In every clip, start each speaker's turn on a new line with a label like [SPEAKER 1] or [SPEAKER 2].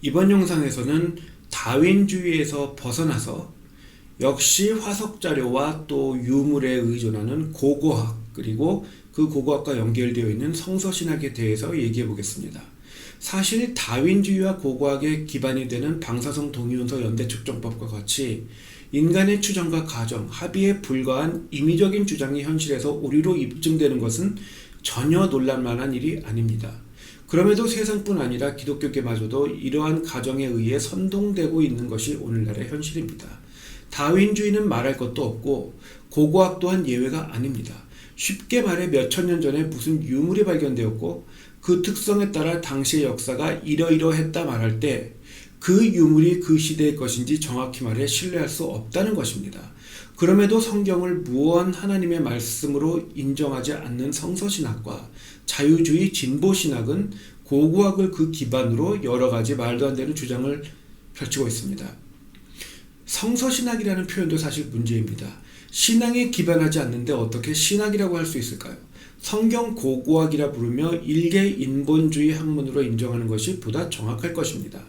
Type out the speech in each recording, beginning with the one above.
[SPEAKER 1] 이번 영상에서는 다윈주의에서 벗어나서 역시 화석 자료와 또 유물에 의존하는 고고학, 그리고 그 고고학과 연결되어 있는 성서신학에 대해서 얘기해 보겠습니다. 사실 다윈주의와 고고학의 기반이 되는 방사성 동위원소 연대 측정법과 같이 인간의 추정과 가정, 합의에 불과한 임의적인 주장이 현실에서 오류로 입증되는 것은 전혀 놀랄만한 일이 아닙니다. 그럼에도 세상뿐 아니라 기독교계마저도 이러한 가정에 의해 선동되고 있는 것이 오늘날의 현실입니다. 다윈주의는 말할 것도 없고 고고학 또한 예외가 아닙니다. 쉽게 말해 몇천 년 전에 무슨 유물이 발견되었고 그 특성에 따라 당시의 역사가 이러이러했다 말할 때 그 유물이 그 시대의 것인지 정확히 말해 신뢰할 수 없다는 것입니다. 그럼에도 성경을 무한 하나님의 말씀으로 인정하지 않는 성서신학과 자유주의 진보신학은 고고학을 그 기반으로 여러 가지 말도 안 되는 주장을 펼치고 있습니다. 성서신학이라는 표현도 사실 문제입니다. 신앙에 기반하지 않는데 어떻게 신학이라고 할 수 있을까요? 성경 고고학이라 부르며 일개 인본주의 학문으로 인정하는 것이 보다 정확할 것입니다.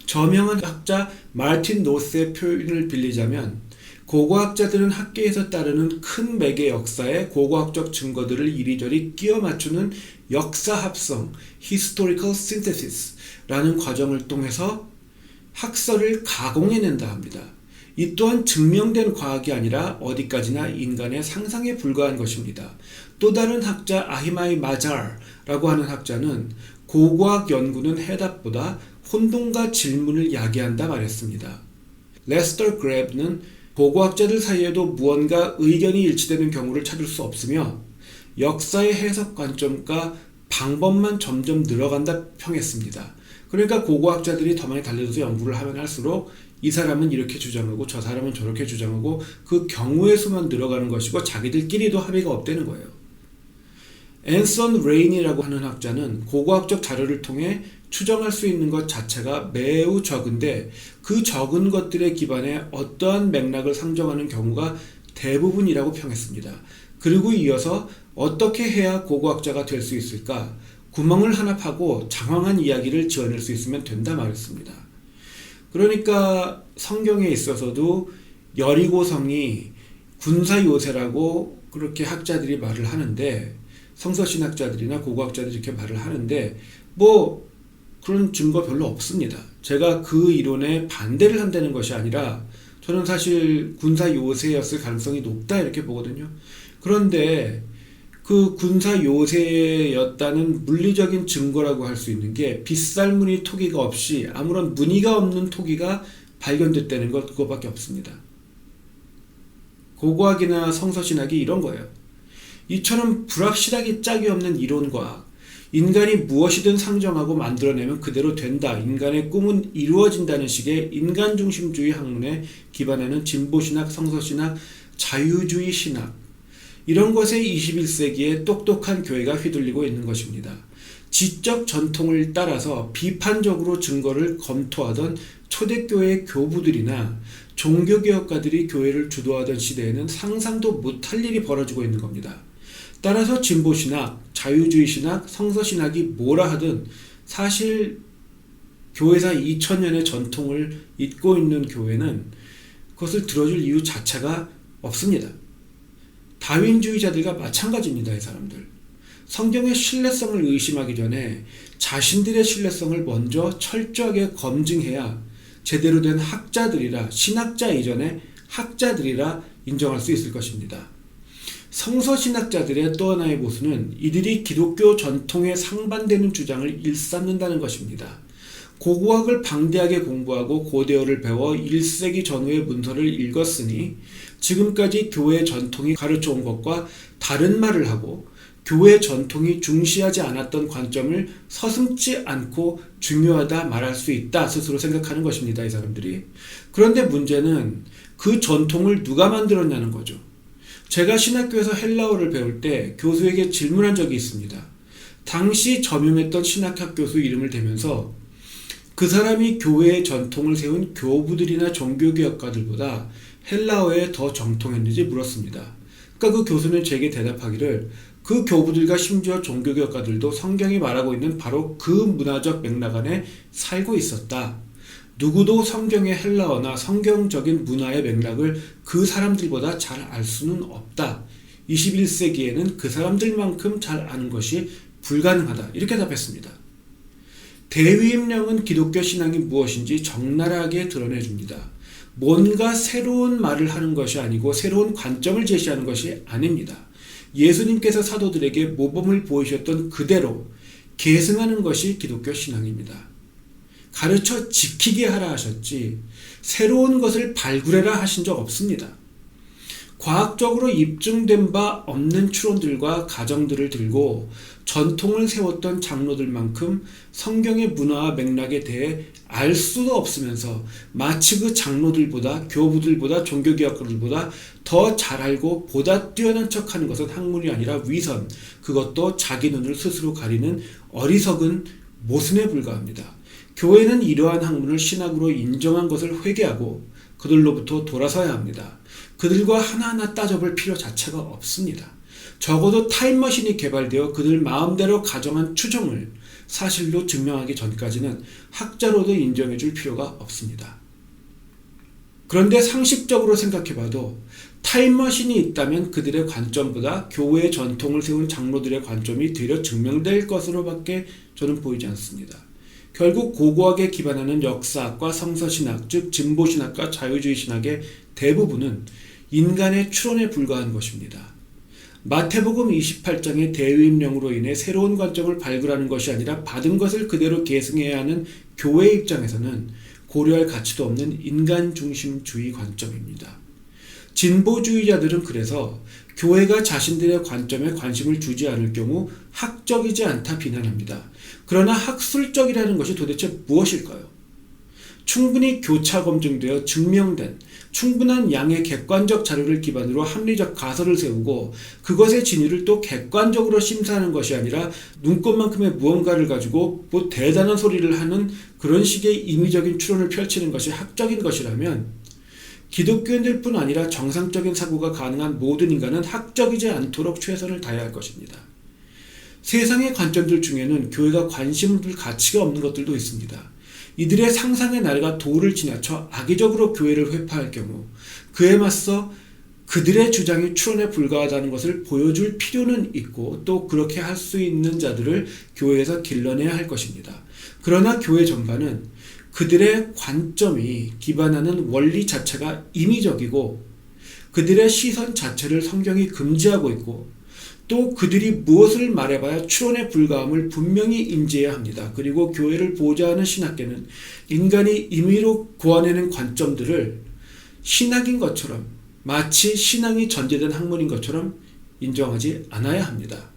[SPEAKER 1] 저명한 학자 마르틴 노스의 표현을 빌리자면 고고학자들은 학계에서 따르는 큰 맥의 역사에 고고학적 증거들을 이리저리 끼워 맞추는 역사합성 (historical synthesis라는 과정을 통해서 학설을 가공해낸다 합니다. 이 또한 증명된 과학이 아니라 어디까지나 인간의 상상에 불과한 것입니다. 또 다른 학자 아히마이 마잘라고 하는 학자는 고고학 연구는 해답보다 혼돈과 질문을 야기한다 말했습니다. 레스터 그랩는 고고학자들 사이에도 무언가 의견이 일치되는 경우를 찾을 수 없으며 역사의 해석 관점과 방법만 점점 늘어간다 평했습니다. 그러니까 고고학자들이 더 많이 달려들어서 연구를 하면 할수록 이 사람은 이렇게 주장하고 저 사람은 저렇게 주장하고 그 경우의 수만 늘어가는 것이고 자기들끼리도 합의가 없다는 거예요. 앤선 레인이라고 하는 학자는 고고학적 자료를 통해 추정할 수 있는 것 자체가 매우 적은데 그 적은 것들에 기반해 어떠한 맥락을 상정하는 경우가 대부분이라고 평했습니다. 그리고 이어서 어떻게 해야 고고학자가 될 수 있을까? 구멍을 하나 파고 장황한 이야기를 지어낼 수 있으면 된다 말했습니다. 그러니까 성경에 있어서도 여리고성이 군사 요새라고 그렇게 학자들이 말을 하는데, 성서신학자들이나 고고학자들이 이렇게 말을 하는데 뭐 그런 증거 별로 없습니다. 제가 그 이론에 반대를 한다는 것이 아니라 저는 사실 군사 요새였을 가능성이 높다 이렇게 보거든요. 그런데 그 군사 요새였다는 물리적인 증거라고 할 수 있는 게 빗살무늬 토기가 없이 아무런 무늬가 없는 토기가 발견됐다는 것, 그거밖에 없습니다. 고고학이나 성서신학이 이런 거예요. 이처럼 불확실하기 짝이 없는 이론과학, 인간이 무엇이든 상정하고 만들어내면 그대로 된다, 인간의 꿈은 이루어진다는 식의 인간중심주의 학문에 기반하는 진보신학, 성서신학, 자유주의 신학, 이런 것에 21세기에 똑똑한 교회가 휘둘리고 있는 것입니다. 지적 전통을 따라서 비판적으로 증거를 검토하던 초대교회 교부들이나 종교개혁가들이 교회를 주도하던 시대에는 상상도 못할 일이 벌어지고 있는 겁니다. 따라서 진보신학, 자유주의 신학, 성서신학이 뭐라 하든 사실 교회사 2000년의 전통을 잇고 있는 교회는 그것을 들어줄 이유 자체가 없습니다. 다윈주의자들과 마찬가지입니다. 이 사람들. 성경의 신뢰성을 의심하기 전에 자신들의 신뢰성을 먼저 철저하게 검증해야 제대로 된 학자들이라, 신학자 이전에 학자들이라 인정할 수 있을 것입니다. 성서신학자들의 또 하나의 보수는 이들이 기독교 전통에 상반되는 주장을 일삼는다는 것입니다. 고고학을 방대하게 공부하고 고대어를 배워 1세기 전후의 문서를 읽었으니 지금까지 교회 전통이 가르쳐온 것과 다른 말을 하고 교회 전통이 중시하지 않았던 관점을 서슴지 않고 중요하다 말할 수 있다 스스로 생각하는 것입니다. 이 사람들이. 그런데 문제는 그 전통을 누가 만들었냐는 거죠. 제가 신학교에서 헬라어를 배울 때 교수에게 질문한 적이 있습니다. 당시 점용했던 신학학 교수 이름을 대면서 그 사람이 교회의 전통을 세운 교부들이나 종교개혁가들보다 헬라어에 더 정통했는지 물었습니다. 그러니까 그 교수는 제게 대답하기를 그 교부들과 심지어 종교교학가들도 성경이 말하고 있는 바로 그 문화적 맥락 안에 살고 있었다. 누구도 성경의 헬라어나 성경적인 문화의 맥락을 그 사람들보다 잘 알 수는 없다. 21세기에는 그 사람들만큼 잘 아는 것이 불가능하다. 이렇게 답했습니다. 대위임령은 기독교 신앙이 무엇인지 적나라하게 드러내줍니다. 뭔가 새로운 말을 하는 것이 아니고 새로운 관점을 제시하는 것이 아닙니다. 예수님께서 사도들에게 모범을 보이셨던 그대로 계승하는 것이 기독교 신앙입니다. 가르쳐 지키게 하라 하셨지 새로운 것을 발굴해라 하신 적 없습니다. 과학적으로 입증된 바 없는 추론들과 가정들을 들고 전통을 세웠던 장로들만큼 성경의 문화와 맥락에 대해 알 수도 없으면서 마치 그 장로들보다 교부들보다 종교개혁가들보다 더 잘 알고 보다 뛰어난 척하는 것은 학문이 아니라 위선, 그것도 자기 눈을 스스로 가리는 어리석은 모순에 불과합니다. 교회는 이러한 학문을 신학으로 인정한 것을 회개하고 그들로부터 돌아서야 합니다. 그들과 하나하나 따져볼 필요 자체가 없습니다. 적어도 타임머신이 개발되어 그들 마음대로 가정한 추정을 사실로 증명하기 전까지는 학자로도 인정해 줄 필요가 없습니다. 그런데 상식적으로 생각해봐도 타임머신이 있다면 그들의 관점보다 교회의 전통을 세운 장로들의 관점이 되려 증명될 것으로밖에 저는 보이지 않습니다. 결국 고고하게 기반하는 역사학과 성서신학, 즉 진보신학과 자유주의 신학의 대부분은 인간의 추론에 불과한 것입니다. 마태복음 28장의 대위임령으로 인해 새로운 관점을 발굴하는 것이 아니라 받은 것을 그대로 계승해야 하는 교회 입장에서는 고려할 가치도 없는 인간 중심주의 관점입니다. 진보주의자들은 그래서 교회가 자신들의 관점에 관심을 주지 않을 경우 학적이지 않다 비난합니다. 그러나 학술적이라는 것이 도대체 무엇일까요? 충분히 교차 검증되어 증명된 충분한 양의 객관적 자료를 기반으로 합리적 가설을 세우고 그것의 진위를 또 객관적으로 심사하는 것이 아니라 눈꽃만큼의 무언가를 가지고 뭐 대단한 소리를 하는 그런 식의 임의적인 추론을 펼치는 것이 학적인 것이라면 기독교인들뿐 아니라 정상적인 사고가 가능한 모든 인간은 학적이지 않도록 최선을 다해야 할 것입니다. 세상의 관점들 중에는 교회가 관심을 둘 가치가 없는 것들도 있습니다. 이들의 상상의 나래가 도를 지나쳐 악의적으로 교회를 회파할 경우 그에 맞서 그들의 주장이 추론에 불과하다는 것을 보여줄 필요는 있고 또 그렇게 할 수 있는 자들을 교회에서 길러내야 할 것입니다. 그러나 교회 전반은 그들의 관점이 기반하는 원리 자체가 임의적이고 그들의 시선 자체를 성경이 금지하고 있고 또 그들이 무엇을 말해봐야 추론에 불과함을 분명히 인지해야 합니다. 그리고 교회를 보좌하는 신학계는 인간이 임의로 고안해낸 관점들을 신학인 것처럼 마치 신앙이 전제된 학문인 것처럼 인정하지 않아야 합니다.